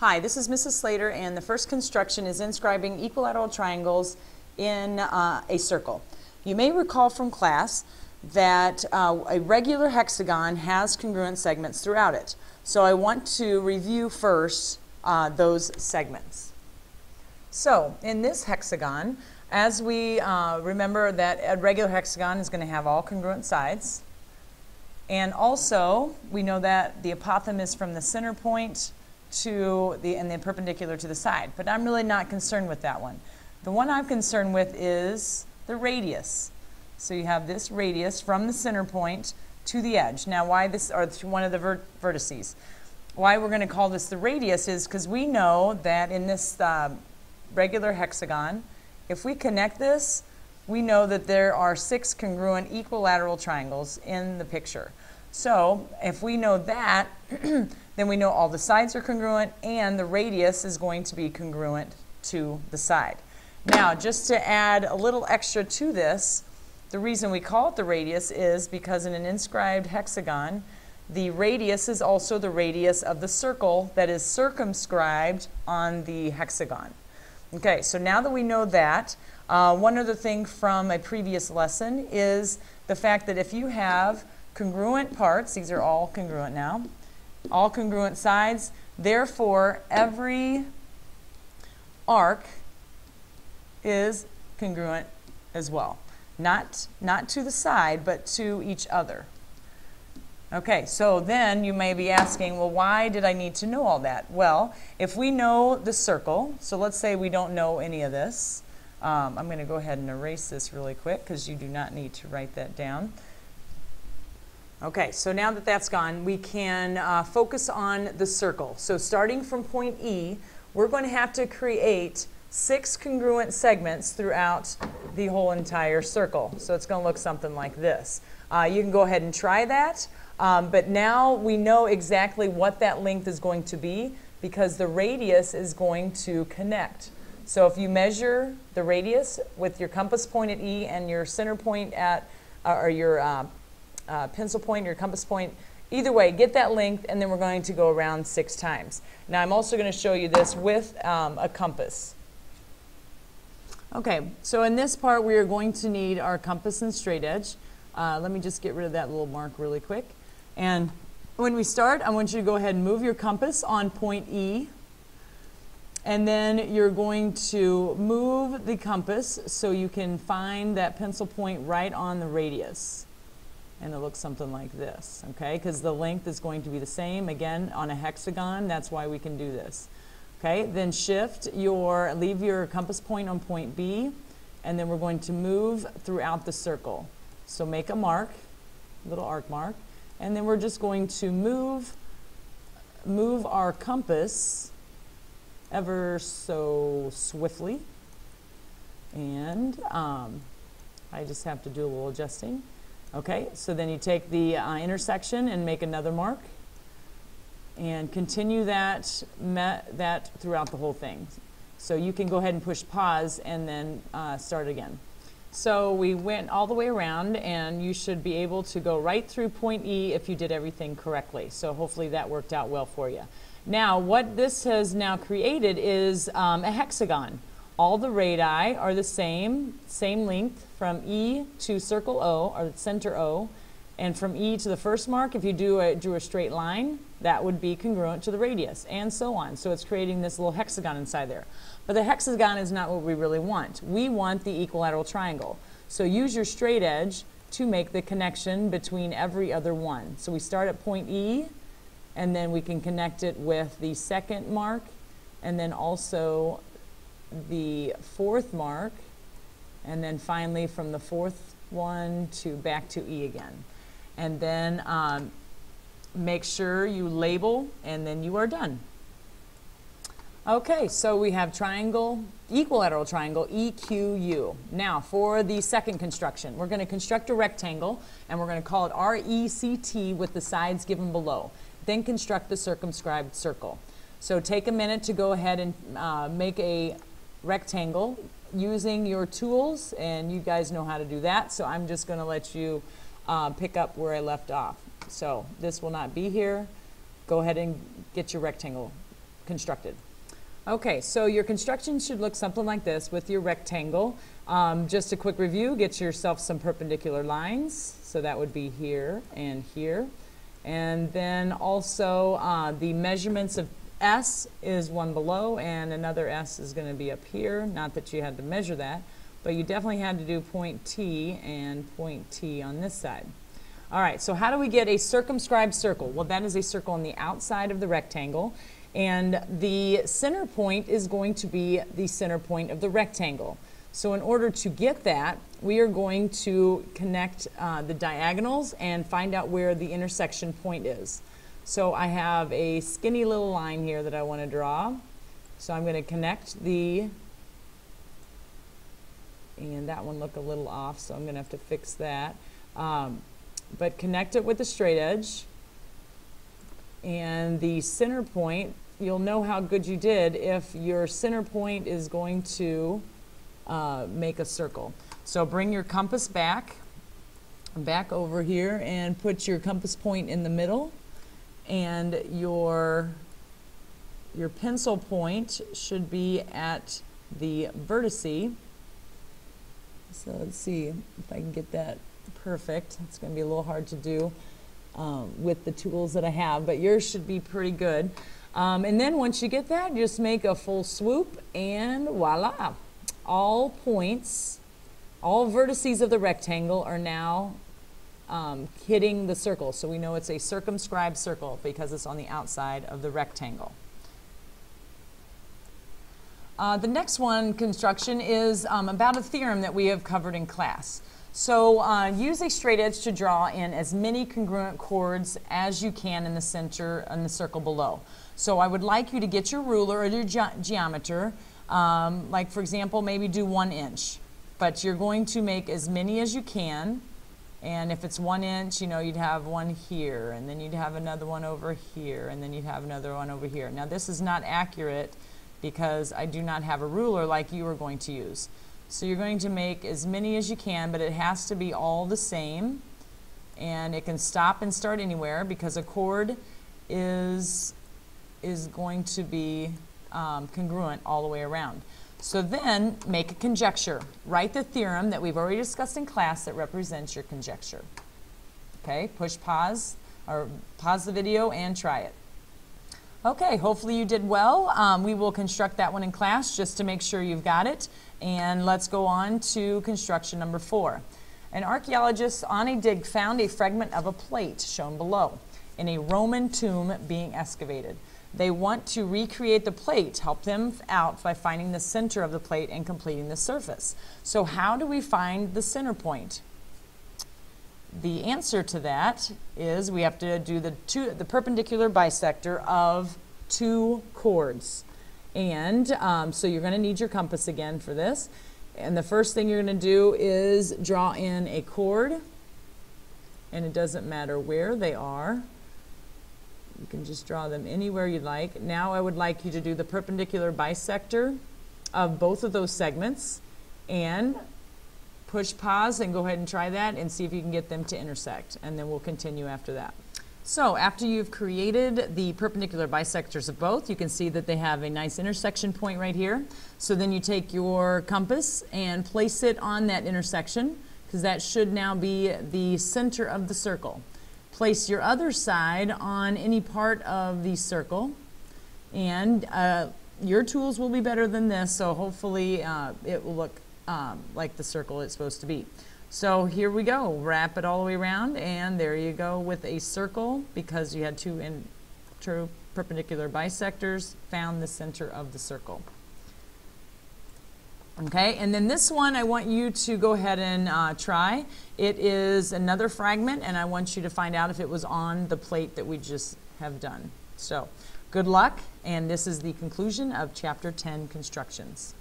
Hi, this is Mrs. Slater, and the first construction is inscribing equilateral triangles in a circle. You may recall from class that a regular hexagon has congruent segments throughout it. So I want to review first those segments. So in this hexagon, as we remember that a regular hexagon is going to have all congruent sides. And also, we know that the apotheosis from the center point to the perpendicular to the side. But I'm really not concerned with that one. The one I'm concerned with is the radius. So you have this radius from the center point to the edge. Now why this, or to one of the vertices. Why we're going to call this the radius is because we know that in this regular hexagon, if we connect this, we know that there are 6 congruent equilateral triangles in the picture. So if we know that, then we know all the sides are congruent and the radius is going to be congruent to the side. Now, just to add a little extra to this, the reason we call it the radius is because in an inscribed hexagon, the radius is also the radius of the circle that is circumscribed on the hexagon. Okay, so now that we know that, one other thing from a previous lesson is the fact that if you have congruent parts, these are all congruent now, all congruent sides, therefore every arc is congruent as well. Not to the side, but to each other. Okay, so then you may be asking, well, why did I need to know all that? Well, if we know the circle, so let's say we don't know any of this. I'm going to go ahead and erase this really quick because you do not need to write that down. Okay, so now that that's gone, we can focus on the circle. So starting from point E, we're going to have to create 6 congruent segments throughout the whole entire circle. So it's going to look something like this. You can go ahead and try that, but now we know exactly what that length is going to be because the radius is going to connect. So if you measure the radius with your compass point at E and your center point at, or your pencil point, your compass point, either way, get that length, and then we're going to go around 6 times. Now I'm also going to show you this with a compass. Okay, so in this part we are going to need our compass and straight edge. Let me just get rid of that little mark really quick. And when we start, I want you to go ahead and move your compass on point E. And then you're going to move the compass so you can find that pencil point right on the radius. And it looks something like this, okay? Because the length is going to be the same, again, on a hexagon. That's why we can do this. Okay, then leave your compass point on point B, and then we're going to move throughout the circle. So make a mark, little arc mark, and then we're just going to move our compass ever so swiftly. And I just have to do a little adjusting. Okay, so then you take the intersection and make another mark and continue that throughout the whole thing. So you can go ahead and push pause and then start again. So we went all the way around, and you should be able to go right through point E if you did everything correctly. So hopefully that worked out well for you. Now what this has now created is a hexagon. All the radii are the same length from E to circle O, or center O, and from E to the first mark, if you drew a straight line, that would be congruent to the radius, and so on. So it's creating this little hexagon inside there. But the hexagon is not what we really want. We want the equilateral triangle. So use your straight edge to make the connection between every other one. So we start at point E, and then we can connect it with the second mark, and then also the 4th mark, and then finally from the 4th one to back to E again. And then make sure you label, and then you are done. Okay, so we have triangle, equilateral triangle, EQU. Now for the second construction, we're going to construct a rectangle, and we're going to call it RECT with the sides given below. Then construct the circumscribed circle. So take a minute to go ahead and make a rectangle using your tools, and you guys know how to do that, so I'm just going to let you pick up where I left off. So this will not be here. Go ahead and get your rectangle constructed. Okay, so your construction should look something like this with your rectangle. Just a quick review, get yourself some perpendicular lines. So that would be here and here. And then also the measurements of S is one below and another S is going to be up here. Not that you had to measure that, but you definitely had to do point T and point T on this side. All right, so how do we get a circumscribed circle? Well, that is a circle on the outside of the rectangle, and the center point is going to be the center point of the rectangle. So in order to get that, we are going to connect the diagonals and find out where the intersection point is. So I have a skinny little line here that I want to draw. So I'm going to connect and that one looked a little off, so I'm going to have to fix that. But connect it with the straight edge. And the center point, you'll know how good you did if your center point is going to make a circle. So bring your compass back over here and put your compass point in the middle, and your pencil point should be at the vertice. So let's see if I can get that perfect. It's going to be a little hard to do with the tools that I have, but yours should be pretty good. And then once you get that, just make a full swoop and voila. All points, all vertices of the rectangle are now hitting the circle. So we know it's a circumscribed circle because it's on the outside of the rectangle. The next one, construction, is about a theorem that we have covered in class. So use a straight edge to draw in as many congruent chords as you can in the center and the circle below. So I would like you to get your ruler or your geometer, like for example, maybe do 1 inch. But you're going to make as many as you can. And if it's 1 inch, you know, you'd have one here, and then you'd have another one over here, and then you'd have another one over here. Now this is not accurate because I do not have a ruler like you are going to use. So you're going to make as many as you can, but it has to be all the same. And it can stop and start anywhere because a chord is going to be congruent all the way around. So then make a conjecture. Write the theorem that we've already discussed in class that represents your conjecture. Okay, push pause or pause the video and try it. Okay, hopefully you did well. We will construct that one in class just to make sure you've got it. And let's go on to construction number 4. An archaeologist on a dig found a fragment of a plate shown below in a Roman tomb being excavated. They want to recreate the plate. Help them out by finding the center of the plate and completing the surface. So how do we find the center point? The answer to that is we have to do the perpendicular bisector of 2 chords. And so you're going to need your compass again for this. And the first thing you're going to do is draw in a chord. And it doesn't matter where they are. You can just draw them anywhere you'd like. Now I would like you to do the perpendicular bisector of both of those segments. And push pause and go ahead and try that and see if you can get them to intersect. And then we'll continue after that. So after you've created the perpendicular bisectors of both, you can see that they have a nice intersection point right here. So then you take your compass and place it on that intersection, because that should now be the center of the circle. Place your other side on any part of the circle, and your tools will be better than this, so hopefully it will look like the circle it's supposed to be. So here we go, wrap it all the way around, and there you go with a circle, because you had 2 perpendicular bisectors, found the center of the circle. Okay, and then this one I want you to go ahead and try. It is another fragment, and I want you to find out if it was on the plate that we just have done. So good luck, and this is the conclusion of Chapter 10, Constructions.